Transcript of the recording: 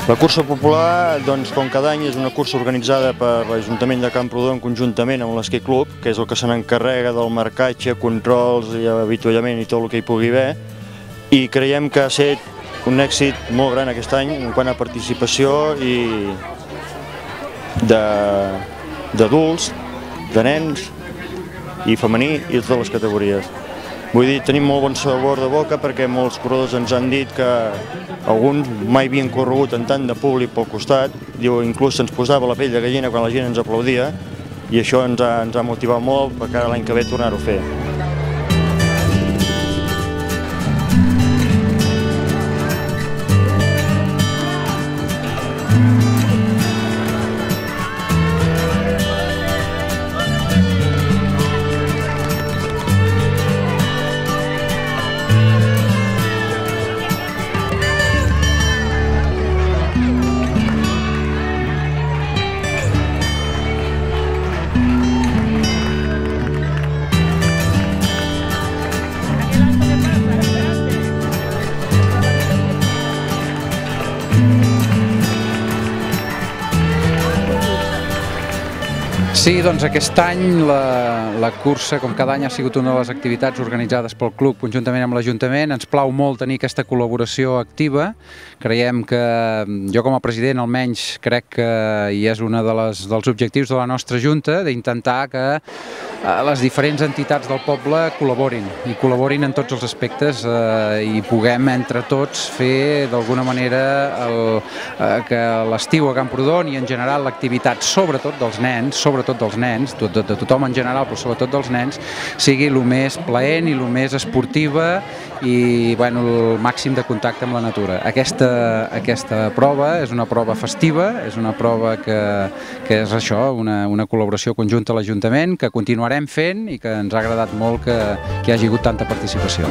La cursa popular, doncs, com cada any, és una cursa organitzada per l'Ajuntament de Camprodon conjuntament amb l'Esquí Club, que és el que se n'encarrega del marcatge, controls i avituallament i tot el que hi pugui haver, i creiem que ha estat un èxit molt gran aquest any en quant a participació i d'adults, de nens i femení i totes les categories. Vull dir, tenim molt bon sabor de boca perquè molts corredors ens han dit que alguns mai havien corregut amb tant de públic pel costat, diu, inclús se'ns posava la pell de gallina quan la gent ens aplaudia i això ens ha motivat molt per cada l'any que ve tornar-ho a fer. Sí, doncs aquest any la cursa, com cada any, ha sigut una de les activitats organitzades pel club conjuntament amb l'Ajuntament. Ens plau molt tenir aquesta col·laboració activa. Creiem que, jo com a president almenys, crec que hi és un dels objectius de la nostra Junta, d'intentar que les diferents entitats del poble col·laborin en tots els aspectes i puguem entre tots fer d'alguna manera que l'estiu a Camprodon i en general l'activitat, sobretot dels nens, de tothom en general, però sobretot dels nens, sigui el més plaent i el més esportiva i el màxim de contacte amb la natura. Aquesta prova és una prova festiva, és una prova que és això, una col·laboració conjunta a l'Ajuntament, que continuarem fent i que ens ha agradat molt que hi hagi hagut tanta participació.